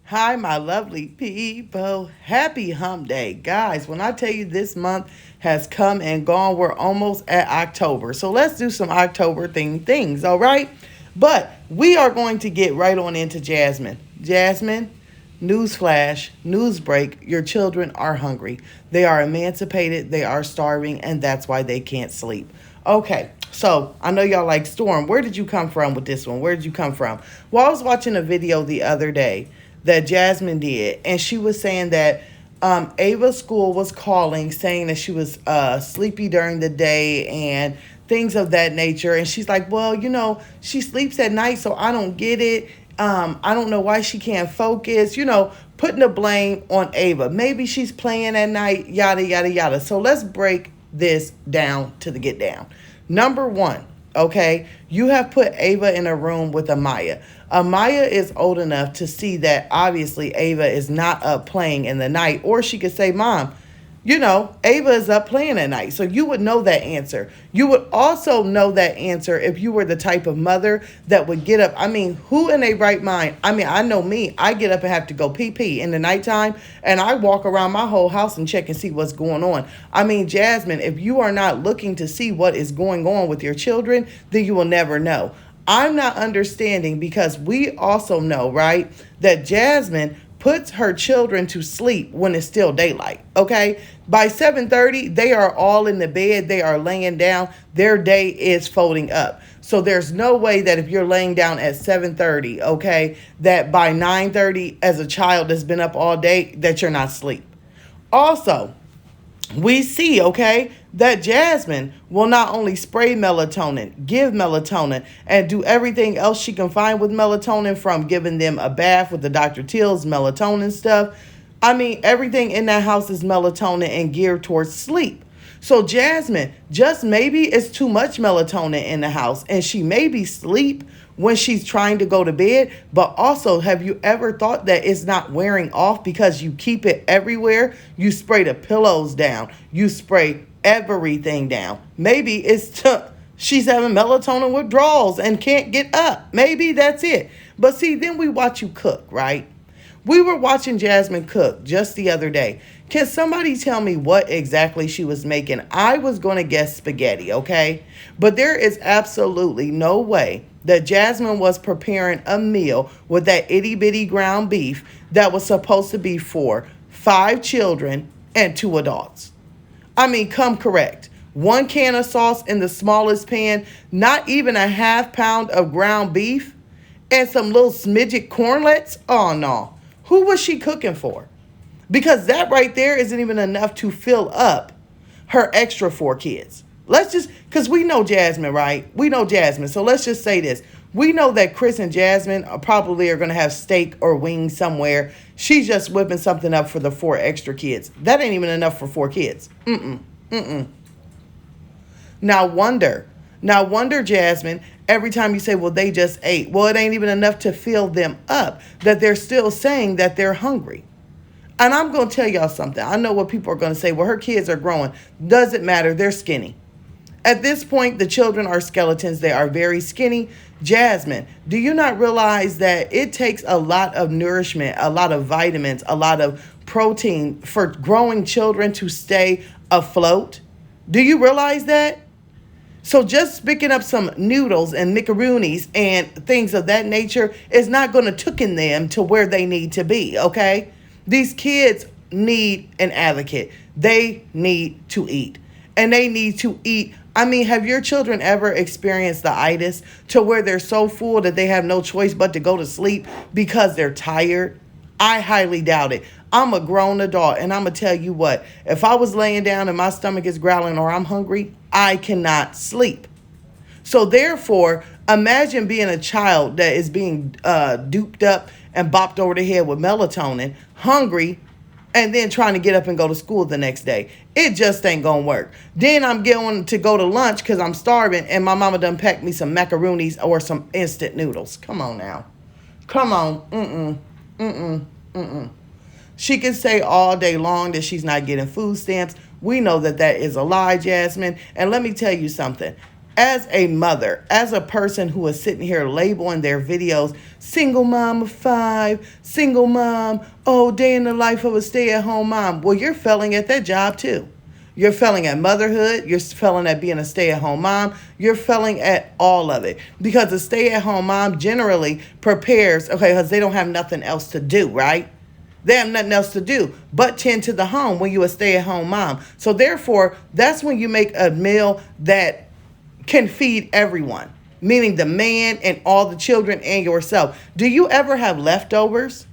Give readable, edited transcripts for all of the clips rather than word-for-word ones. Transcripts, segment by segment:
Hi, my lovely people. Happy hump day. Guys, when I tell you this month has come and gone, we're almost at October. So let's do some October themed things, all right? But we are going to get right on into Jasmine. Jasmine, newsflash, news break, your children are hungry. They are emancipated, they are starving, and that's why they can't sleep. Okay, so I know y'all like Storm. Where did you come from with this one? Where did you come from? Well, I was watching a video the other day that Jasmine did, and she was saying that Ava's school was calling, saying that she was sleepy during the day and things of that nature. And she's like, well, she sleeps at night, so I don't get it. I don't know why she can't focus, putting the blame on Ava. Maybe she's playing at night, yada, yada, yada. So let's break this down to the get down. Number one, okay, you have put Ava in a room with Amaya. Amaya is old enough to see that obviously Ava is not up playing in the night, or she could say, Mom, Ava is up playing at night. So you would know that answer. You would also know that answer if you were the type of mother that would get up. I mean, who in a right mind? I mean, I know me. I get up and have to go pee pee in the nighttime, and I walk around my whole house and check and see what's going on. I mean, Jasmine, if you are not looking to see what is going on with your children, then you will never know. I'm not understanding because we also know, right, that Jasmine puts her children to sleep when it's still daylight, okay? By 7:30, they are all in the bed. They are laying down. Their day is folding up. So there's no way that if you're laying down at 7:30, okay, that by 9:30 as a child that's been up all day, that you're not asleep. Also, we see, okay, that Jasmine will not only spray melatonin, give melatonin, and do everything else she can find with melatonin, from giving them a bath with the Dr. Teal's melatonin stuff. I mean, everything in that house is melatonin and geared towards sleep. So Jasmine, just maybe it's too much melatonin in the house, and she may be sleep when she's trying to go to bed. But also, have you ever thought that it's not wearing off because you keep it everywhere? You spray the pillows down. You spray everything down. Maybe she's having melatonin withdrawals and can't get up. Maybe that's it. But see, then we watch you cook, right? We were watching Jasmine cook just the other day. Can somebody tell me what exactly she was making? I was going to guess spaghetti, okay? But there is absolutely no way that Jasmine was preparing a meal with that itty bitty ground beef that was supposed to be for 5 children and 2 adults. I mean, come correct. 1 can of sauce in the smallest pan, not even a half pound of ground beef, and some little smidget cornlets? Oh, no. Who was she cooking for? Because that right there isn't even enough to fill up her extra 4 kids. Because we know Jasmine, right? We know Jasmine. So let's just say this. We know that Chris and Jasmine probably are going to have steak or wings somewhere. She's just whipping something up for the 4 extra kids. That ain't even enough for 4 kids. Now wonder, Jasmine, every time you say, well, they just ate. Well, it ain't even enough to fill them up, that they're still saying that they're hungry. And I'm going to tell y'all something. I know what people are going to say. Well, her kids are growing. Doesn't matter. They're skinny. At this point, the children are skeletons. They are very skinny. Jasmine, do you not realize that it takes a lot of nourishment, a lot of vitamins, a lot of protein for growing children to stay afloat? Do you realize that? So just picking up some noodles and macaroonies and things of that nature is not going to took-in them to where they need to be, okay? These kids need an advocate. They need to eat. And they need to eat. I mean, have your children ever experienced the itis to where they're so full that they have no choice but to go to sleep because they're tired? I highly doubt it. I'm a grown adult, and I'm going to tell you what. If I was laying down and my stomach is growling or I'm hungry, I cannot sleep. So therefore, imagine being a child that is being duped up and bopped over the head with melatonin, hungry, and then trying to get up and go to school the next day. It just ain't gonna work. Then I'm going to go to lunch because I'm starving, and my mama done packed me some macaroonies or some instant noodles. Come on now. Come on. She can say all day long that she's not getting food stamps. We know that that is a lie, Jasmine. And let me tell you something. As a mother, as a person who is sitting here labeling their videos, single mom of 5, single mom, oh, day in the life of a stay-at-home mom. Well, you're failing at that job too. You're failing at motherhood. You're failing at being a stay-at-home mom. You're failing at all of it. Because a stay-at-home mom generally prepares, okay, because they don't have nothing else to do, right? They have nothing else to do but tend to the home when you're a stay-at-home mom. So therefore, that's when you make a meal that can feed everyone, meaning the man and all the children and yourself. Do you ever have leftovers?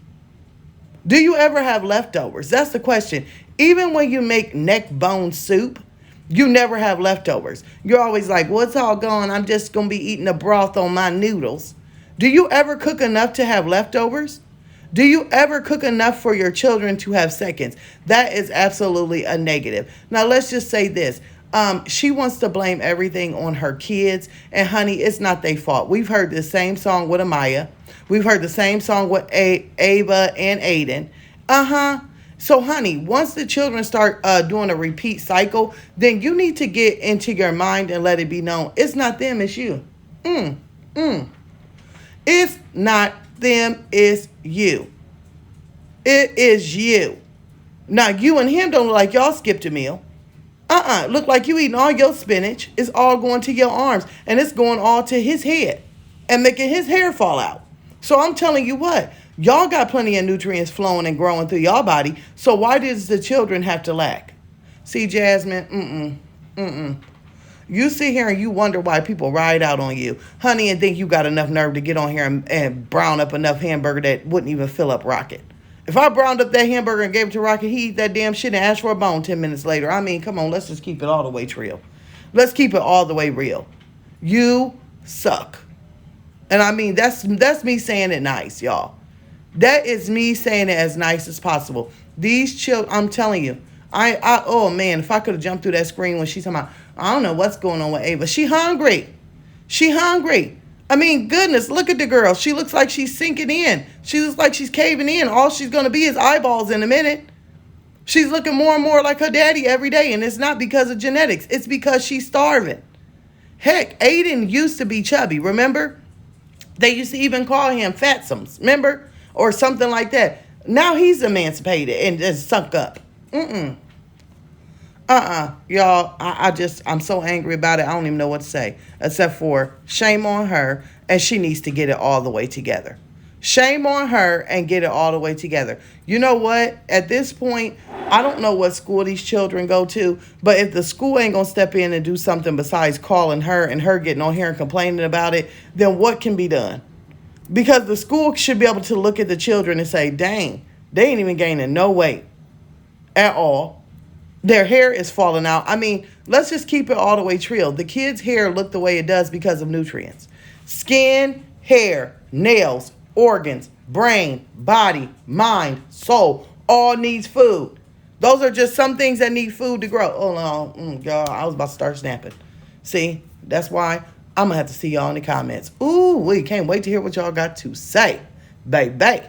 Do you ever have leftovers? That's the question. Even when you make neck bone soup, you never have leftovers. You're always like, well, it's all gone. I'm just going to be eating the broth on my noodles. Do you ever cook enough to have leftovers? Do you ever cook enough for your children to have seconds? That is absolutely a negative. Now, let's just say this. She wants to blame everything on her kids. And honey, it's not their fault. We've heard the same song with Amaya. We've heard the same song with Ava and Aiden. So honey, once the children start doing a repeat cycle, then you need to get into your mind and let it be known. It's not them, it's you. It's not them, it's you. It is you. Now, you and him don't look like y'all skipped a meal. Look like you eating all your spinach. It's all going to your arms. And it's going all to his head. And making his hair fall out. So I'm telling you what. Y'all got plenty of nutrients flowing and growing through y'all body. So why does the children have to lack? See, Jasmine, You sit here and you wonder why people ride out on you. Honey, and think you got enough nerve to get on here and brown up enough hamburger that wouldn't even fill up Rocket. If I browned up that hamburger and gave it to Rocket, he'd eat that damn shit and ask for a bone 10 minutes later. I mean, come on, let's just keep it all the way real. Let's keep it all the way real. You suck. And I mean, that's me saying it nice, y'all. That is me saying it as nice as possible. These children, I'm telling you, oh man, if I could have jumped through that screen when she's talking about, I don't know what's going on with Ava. She hungry. She hungry. I mean, goodness, look at the girl. She looks like she's sinking in. She looks like she's caving in. All she's going to be is eyeballs in a minute. She's looking more and more like her daddy every day, and it's not because of genetics. It's because she's starving. Heck, Aiden used to be chubby, remember? They used to even call him Fatsums, remember? Or something like that. Now he's emancipated and just sunk up. Y'all, I'm so angry about it. I don't even know what to say. Except for shame on her, and she needs to get it all the way together. Shame on her and get it all the way together. You know what? At this point, I don't know what school these children go to, but if the school ain't going to step in and do something besides calling her and her getting on here and complaining about it, then what can be done? Because the school should be able to look at the children and say, dang, they ain't even gaining no weight at all. Their hair is falling out. I mean, let's just keep it all the way real. The kids' hair look the way it does because of nutrients. Skin, hair, nails, organs, brain, body, mind, soul, all needs food. Those are just some things that need food to grow. Oh, no, God, I was about to start snapping. See, that's why I'm going to have to see y'all in the comments. Ooh, we can't wait to hear what y'all got to say, baby.